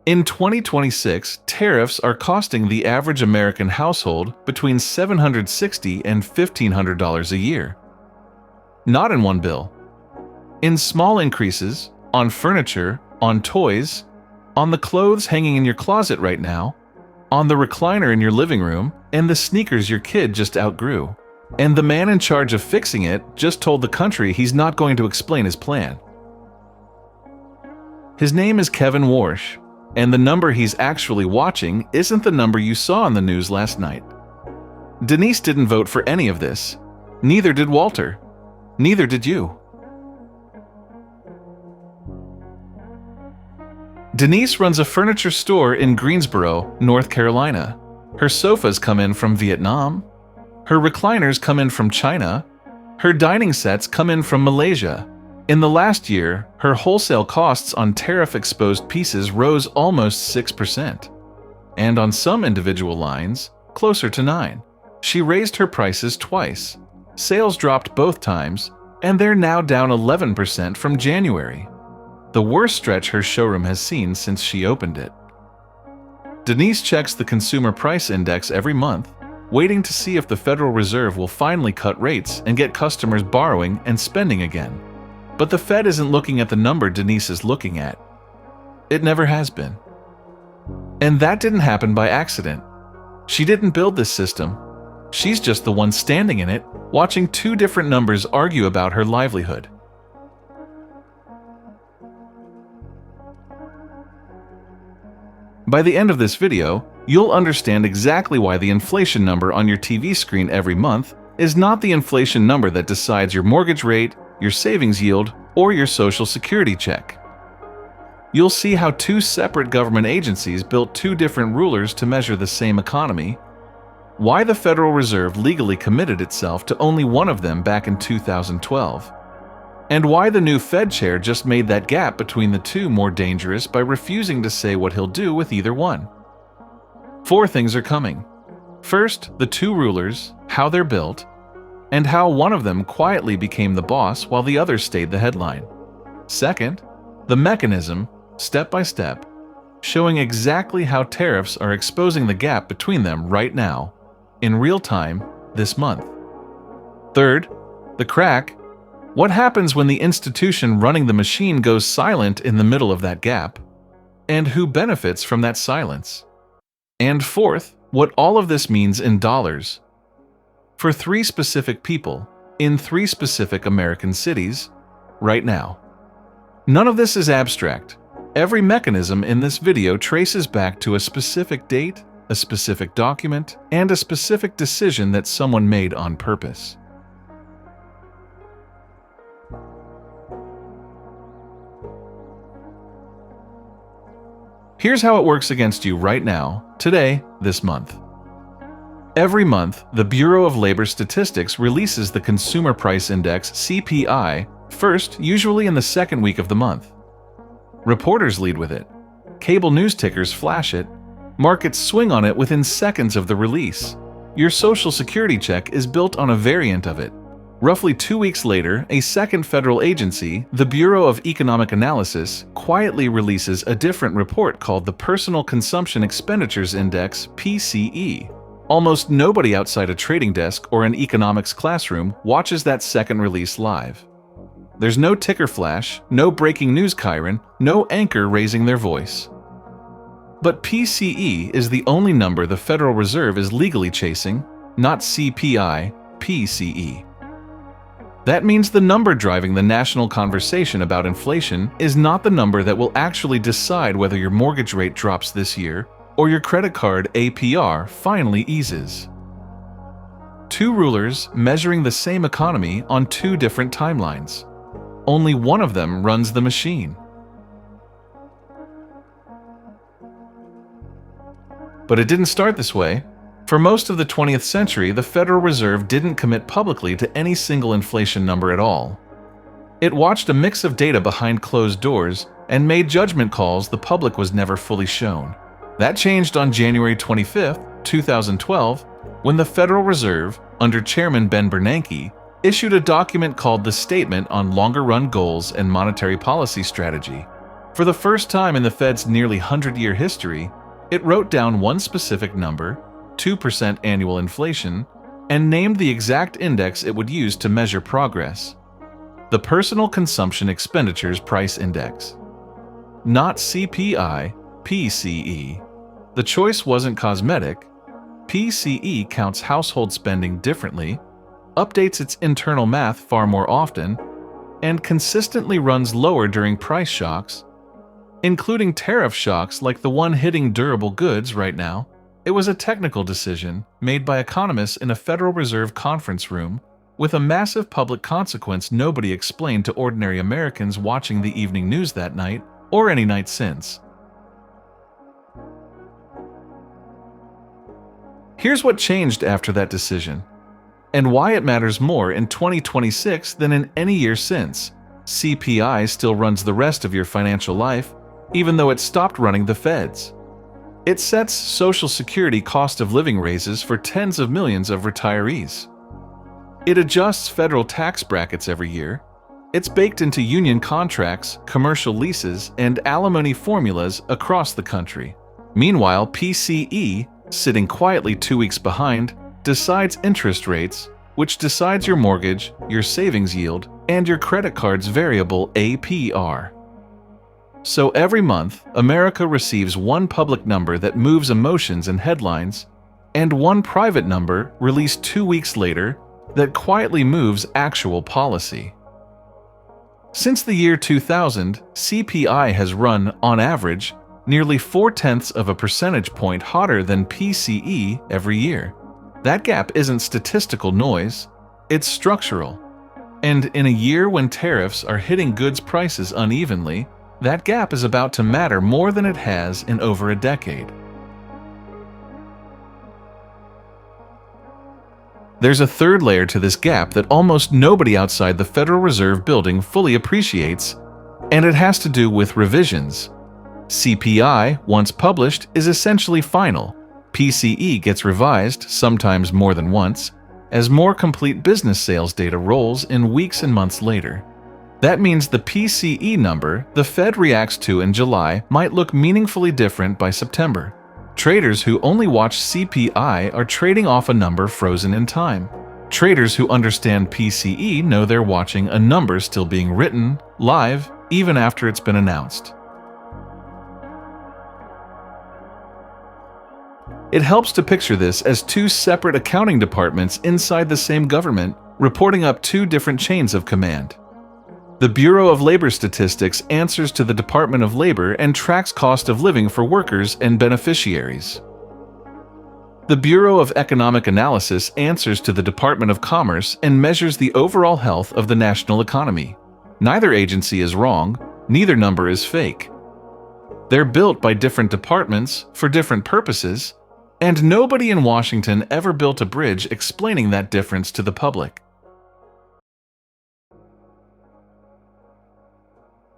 In 2026, tariffs are costing the average American household between $760 and $1,500 a year. Not in one bill. In small increases, on furniture, on toys, on the clothes hanging in your closet right now, on the recliner in your living room, and the sneakers your kid just outgrew. And the man in charge of fixing it just told the country he's not going to explain his plan. His name is Kevin Warsh, and the number he's actually watching isn't the number you saw on the news last night. Denise didn't vote for any of this. Neither did Walter. Neither did you. Denise runs a furniture store in Greensboro, North Carolina. Her sofas come in from Vietnam. Her recliners come in from China. Her dining sets come in from Malaysia. In the last year, her wholesale costs on tariff-exposed pieces rose almost 6%. And on some individual lines, closer to 9%. She raised her prices twice. Sales dropped both times, and they're now down 11% from January. The worst stretch her showroom has seen since she opened it. Denise checks the Consumer Price Index every month, waiting to see if the Federal Reserve will finally cut rates and get customers borrowing and spending again. But the Fed isn't looking at the number Denise is looking at. It never has been. And that didn't happen by accident. She didn't build this system. She's just the one standing in it, watching two different numbers argue about her livelihood. By the end of this video, you'll understand exactly why the inflation number on your TV screen every month is not the inflation number that decides your mortgage rate, your savings yield, or your Social Security check. You'll see how two separate government agencies built two different rulers to measure the same economy, why the Federal Reserve legally committed itself to only one of them back in 2012, and why the new Fed chair just made that gap between the two more dangerous by refusing to say what he'll do with either one. 4 things are coming. First, the two rulers, how they're built, and how one of them quietly became the boss while the other stayed the headline. Second, the mechanism, step by step, showing exactly how tariffs are exposing the gap between them right now, in real time, this month. Third, the crack, what happens when the institution running the machine goes silent in the middle of that gap, and who benefits from that silence. And fourth, what all of this means in dollars. For 3 specific people, in 3 specific American cities, right now. None of this is abstract. Every mechanism in this video traces back to a specific date, a specific document, and a specific decision that someone made on purpose. Here's how it works against you right now, today, this month. Every month, the Bureau of Labor Statistics releases the Consumer Price Index (CPI) first, usually in the second week of the month. Reporters lead with it. Cable news tickers flash it. Markets swing on it within seconds of the release. Your Social Security check is built on a variant of it. Roughly 2 weeks later, a second federal agency, the Bureau of Economic Analysis, quietly releases a different report called the Personal Consumption Expenditures Index (PCE). Almost nobody outside a trading desk or an economics classroom watches that second release live. There's no ticker flash, no breaking news chyron, no anchor raising their voice. But PCE is the only number the Federal Reserve is legally chasing, not CPI, PCE. That means the number driving the national conversation about inflation is not the number that will actually decide whether your mortgage rate drops this year or your credit card APR finally eases. 2 rulers measuring the same economy on 2 different timelines. Only one of them runs the machine. But it didn't start this way. For most of the 20th century, the Federal Reserve didn't commit publicly to any single inflation number at all. It watched a mix of data behind closed doors and made judgment calls the public was never fully shown. That changed on January 25, 2012, when the Federal Reserve, under Chairman Ben Bernanke, issued a document called the Statement on Longer-Run Goals and Monetary Policy Strategy. For the first time in the Fed's nearly 100-year history, it wrote down one specific number, 2% annual inflation, and named the exact index it would use to measure progress: the Personal Consumption Expenditures Price Index. Not CPI, PCE. The choice wasn't cosmetic. PCE counts household spending differently, updates its internal math far more often, and consistently runs lower during price shocks, including tariff shocks like the one hitting durable goods right now. It was a technical decision made by economists in a Federal Reserve conference room with a massive public consequence nobody explained to ordinary Americans watching the evening news that night or any night since. Here's what changed after that decision, and why it matters more in 2026 than in any year since. CPI still runs the rest of your financial life, even though it stopped running the Feds. It sets Social Security cost of living raises for tens of millions of retirees. It adjusts federal tax brackets every year. It's baked into union contracts, commercial leases, and alimony formulas across the country. Meanwhile, PCE, sitting quietly 2 weeks behind, decides interest rates, which decides your mortgage, your savings yield, and your credit card's variable APR. So every month, America receives one public number that moves emotions and headlines, and one private number released 2 weeks later that quietly moves actual policy. Since the year 2000, CPI has run, on average, nearly 0.4 of a percentage point hotter than PCE every year. That gap isn't statistical noise, it's structural. And in a year when tariffs are hitting goods prices unevenly, that gap is about to matter more than it has in over a decade. There's a third layer to this gap that almost nobody outside the Federal Reserve building fully appreciates, and it has to do with revisions. CPI, once published, is essentially final. PCE gets revised, sometimes more than once, as more complete business sales data rolls in weeks and months later. That means the PCE number the Fed reacts to in July might look meaningfully different by September. Traders who only watch CPI are trading off a number frozen in time. Traders who understand PCE know they're watching a number still being written, live, even after it's been announced. It helps to picture this as two separate accounting departments inside the same government, reporting up two different chains of command. The Bureau of Labor Statistics answers to the Department of Labor and tracks cost of living for workers and beneficiaries. The Bureau of Economic Analysis answers to the Department of Commerce and measures the overall health of the national economy. Neither agency is wrong, neither number is fake. They're built by different departments for different purposes, and nobody in Washington ever built a bridge explaining that difference to the public.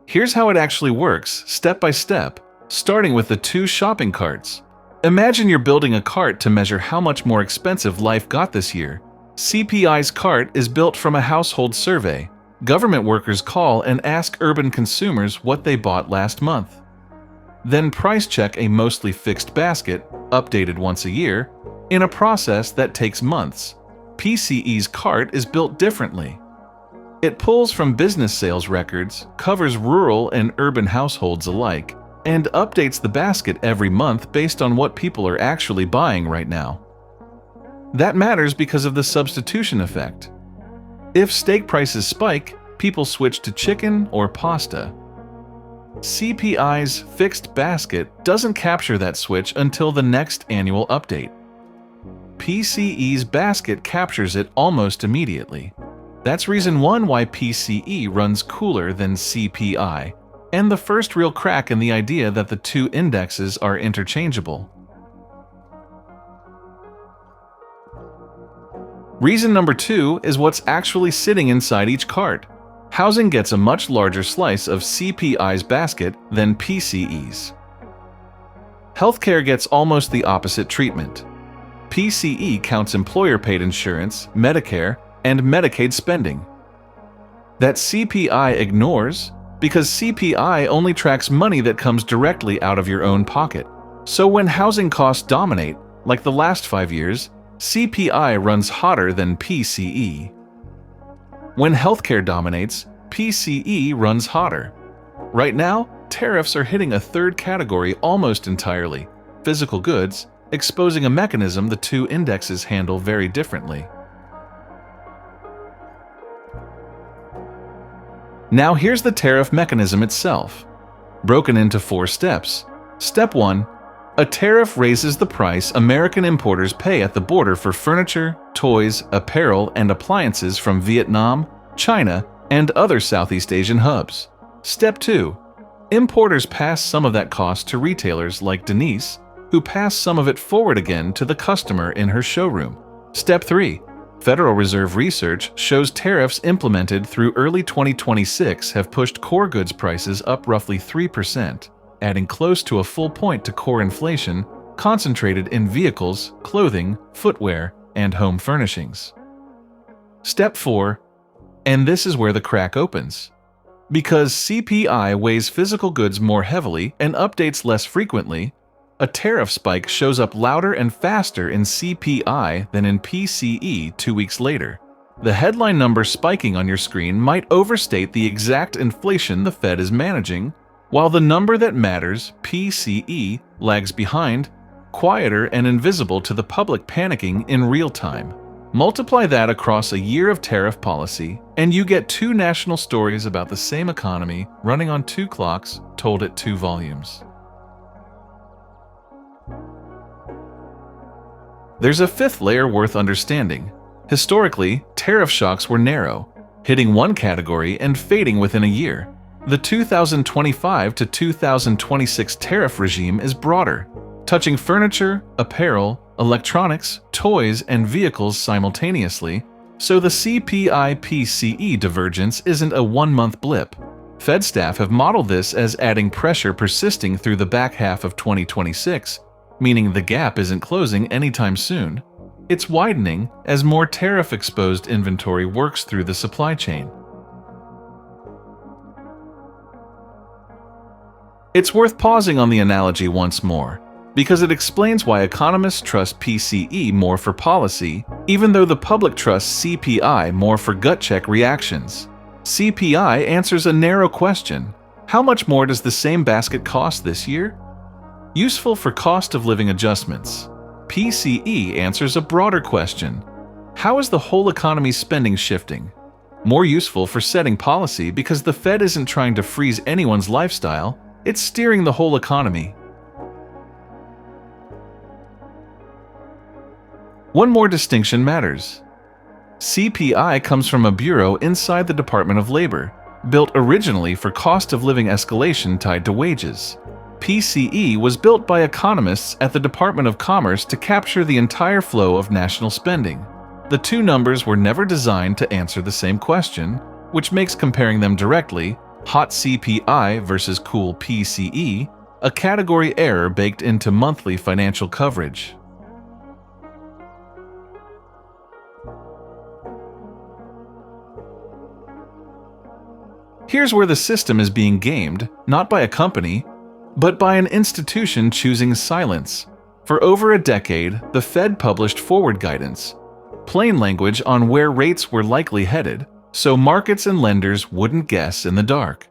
Here's how it actually works, step by step, starting with the two shopping carts. Imagine you're building a cart to measure how much more expensive life got this year. CPI's cart is built from a household survey. Government workers call and ask urban consumers what they bought last month. Then price check a mostly fixed basket, updated once a year, in a process that takes months. PCE's cart is built differently. It pulls from business sales records, covers rural and urban households alike, and updates the basket every month based on what people are actually buying right now. That matters because of the substitution effect. If steak prices spike, people switch to chicken or pasta. CPI's fixed basket doesn't capture that switch until the next annual update. PCE's basket captures it almost immediately. That's reason one why PCE runs cooler than CPI, and the first real crack in the idea that the two indexes are interchangeable. Reason number two is what's actually sitting inside each cart. Housing gets a much larger slice of CPI's basket than PCE's. Healthcare gets almost the opposite treatment. PCE counts employer-paid insurance, Medicare, and Medicaid spending. That CPI ignores because CPI only tracks money that comes directly out of your own pocket. So when housing costs dominate, like the last 5 years, CPI runs hotter than PCE. When healthcare dominates, PCE runs hotter. Right now, tariffs are hitting a third category almost entirely, physical goods, exposing a mechanism the two indexes handle very differently. Now here's the tariff mechanism itself, broken into 4 steps. Step 1. A tariff raises the price American importers pay at the border for furniture, toys, apparel, and appliances from Vietnam, China, and other Southeast Asian hubs. Step 2. Importers pass some of that cost to retailers like Denise, who pass some of it forward again to the customer in her showroom. Step 3. Federal Reserve research shows tariffs implemented through early 2026 have pushed core goods prices up roughly 3%, adding close to a full point to core inflation concentrated in vehicles, clothing, footwear, and home furnishings. Step 4. And this is where the crack opens. Because CPI weighs physical goods more heavily and updates less frequently, a tariff spike shows up louder and faster in CPI than in PCE 2 weeks later. The headline number spiking on your screen might overstate the exact inflation the Fed is managing, while the number that matters, PCE, lags behind, quieter and invisible to the public panicking in real time. Multiply that across a year of tariff policy, and you get 2 national stories about the same economy running on 2 clocks told at 2 volumes. There's a 5th layer worth understanding. Historically, tariff shocks were narrow, hitting one category and fading within a year. The 2025 to 2026 tariff regime is broader, touching furniture, apparel, electronics, toys, and vehicles simultaneously, so the CPI-PCE divergence isn't a 1-month blip. Fed staff have modeled this as adding pressure persisting through the back half of 2026, meaning the gap isn't closing anytime soon. It's widening as more tariff-exposed inventory works through the supply chain. It's worth pausing on the analogy once more, because it explains why economists trust PCE more for policy, even though the public trusts CPI more for gut-check reactions. CPI answers a narrow question: how much more does the same basket cost this year? Useful for cost of living adjustments. PCE answers a broader question: how is the whole economy's spending shifting? More useful for setting policy because the Fed isn't trying to freeze anyone's lifestyle, it's steering the whole economy. One more distinction matters. CPI comes from a bureau inside the Department of Labor, built originally for cost of living escalation tied to wages. PCE was built by economists at the Department of Commerce to capture the entire flow of national spending. The 2 numbers were never designed to answer the same question, which makes comparing them directly, hot CPI versus cool PCE, a category error baked into monthly financial coverage. Here's where the system is being gamed, not by a company, but by an institution choosing silence. For over a decade, the Fed published forward guidance, plain language on where rates were likely headed, so markets and lenders wouldn't guess in the dark.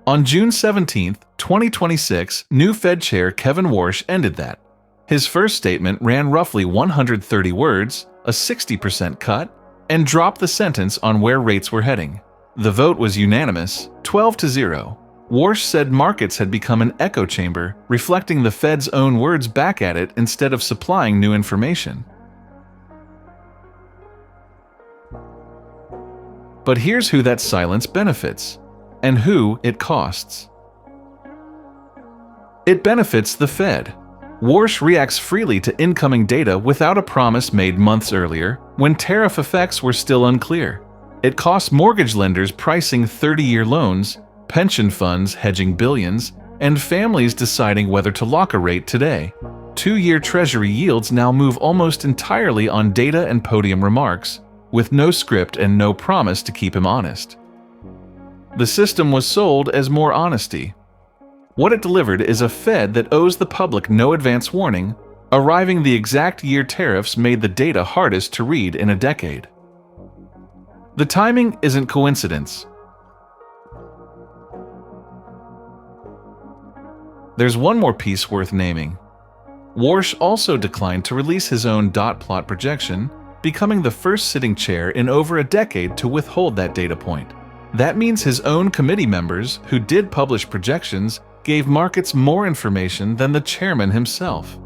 On June 17, 2026, new Fed Chair Kevin Warsh ended that. His first statement ran roughly 130 words, a 60% cut, and dropped the sentence on where rates were heading. The vote was unanimous, 12-0. Warsh said markets had become an echo chamber, reflecting the Fed's own words back at it instead of supplying new information. But here's who that silence benefits, and who it costs. It benefits the Fed. Warsh reacts freely to incoming data without a promise made months earlier, when tariff effects were still unclear. It costs mortgage lenders pricing 30-year loans, pension funds hedging billions, and families deciding whether to lock a rate today. 2-year Treasury yields now move almost entirely on data and podium remarks, with no script and no promise to keep him honest. The system was sold as more honesty. What it delivered is a Fed that owes the public no advance warning, arriving the exact year tariffs made the data hardest to read in a decade. The timing isn't coincidence. There's one more piece worth naming. Warsh also declined to release his own dot plot projection, becoming the first sitting chair in over a decade to withhold that data point. That means his own committee members, who did publish projections, gave markets more information than the chairman himself.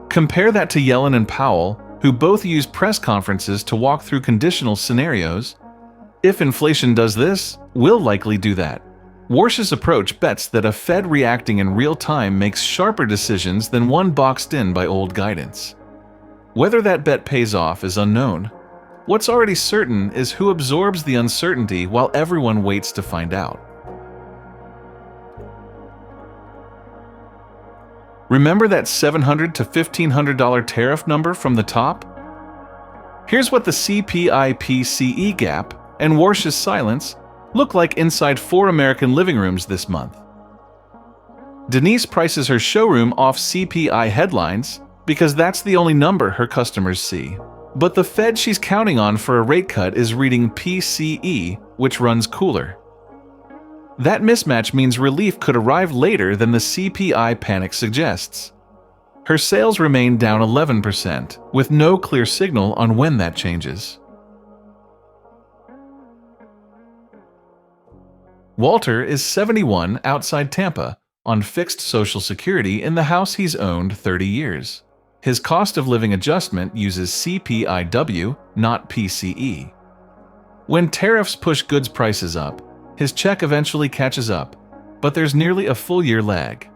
Compare that to Yellen and Powell, who both used press conferences to walk through conditional scenarios. If inflation does this, we'll likely do that. Warsh's approach bets that a Fed reacting in real time makes sharper decisions than one boxed in by old guidance. Whether that bet pays off is unknown. What's already certain is who absorbs the uncertainty while everyone waits to find out. Remember that $700 to $1,500 tariff number from the top? Here's what the CPI PCE gap and Warsh's silence look like inside 4 American living rooms this month. Denise prices her showroom off CPI headlines because that's the only number her customers see. But the Fed she's counting on for a rate cut is reading PCE, which runs cooler. That mismatch means relief could arrive later than the CPI panic suggests. Her sales remain down 11%, with no clear signal on when that changes. Walter is 71 outside Tampa on fixed Social Security in the house he's owned 30 years. His cost of living adjustment uses CPIW, not PCE. When tariffs push goods prices up, his check eventually catches up, but there's nearly a full year lag.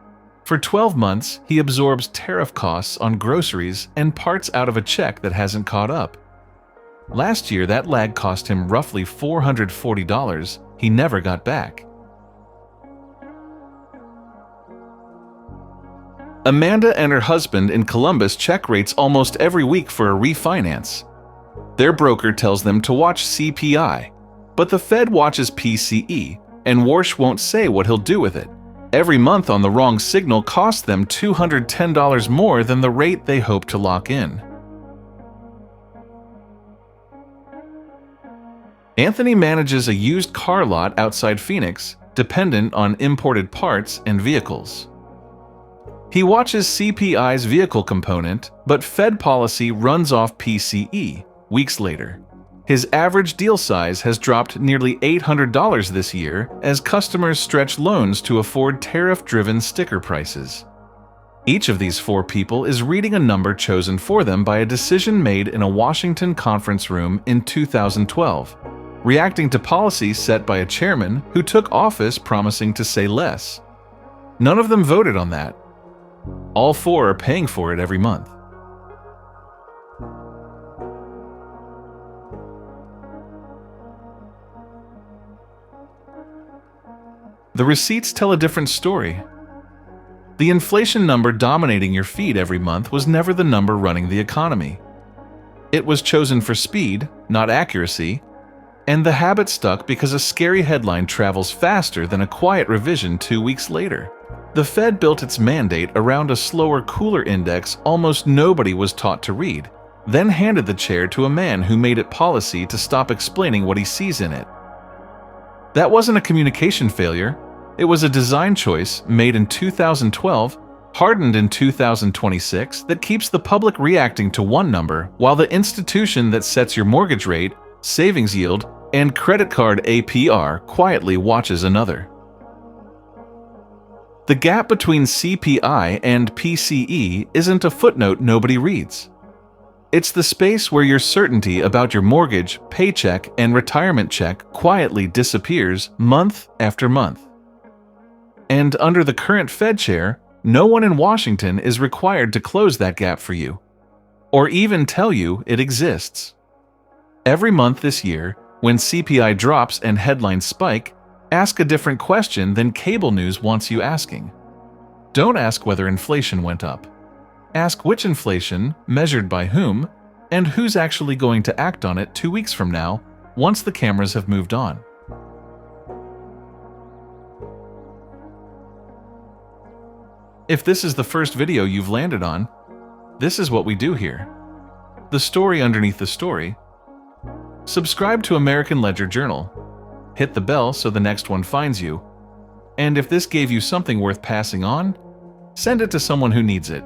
For 12 months, he absorbs tariff costs on groceries and parts out of a check that hasn't caught up. Last year, that lag cost him roughly $440 he never got back. Amanda and her husband in Columbus check rates almost every week for a refinance. Their broker tells them to watch CPI, but the Fed watches PCE, and Warsh won't say what he'll do with it. Every month on the wrong signal costs them $210 more than the rate they hope to lock in. Anthony manages a used car lot outside Phoenix, dependent on imported parts and vehicles. He watches CPI's vehicle component, but Fed policy runs off PCE weeks later. His average deal size has dropped nearly $800 this year as customers stretch loans to afford tariff-driven sticker prices. Each of these 4 people is reading a number chosen for them by a decision made in a Washington conference room in 2012, reacting to policy set by a chairman who took office promising to say less. None of them voted on that. All 4 are paying for it every month. The receipts tell a different story. The inflation number dominating your feed every month was never the number running the economy. It was chosen for speed, not accuracy, and the habit stuck because a scary headline travels faster than a quiet revision 2 weeks later. The Fed built its mandate around a slower, cooler index almost nobody was taught to read, then handed the chair to a man who made it policy to stop explaining what he sees in it. That wasn't a communication failure. It was a design choice made in 2012, hardened in 2026, that keeps the public reacting to one number while the institution that sets your mortgage rate, savings yield, and credit card APR quietly watches another. The gap between CPI and PCE isn't a footnote nobody reads. It's the space where your certainty about your mortgage, paycheck, and retirement check quietly disappears month after month. And under the current Fed chair, no one in Washington is required to close that gap for you, or even tell you it exists. Every month this year, when CPI drops and headlines spike, ask a different question than cable news wants you asking. Don't ask whether inflation went up. Ask which inflation, measured by whom, and who's actually going to act on it 2 weeks from now once the cameras have moved on. If this is the first video you've landed on, this is what we do here. The story underneath the story. Subscribe to American Ledger Journal. Hit the bell so the next one finds you. And if this gave you something worth passing on, send it to someone who needs it.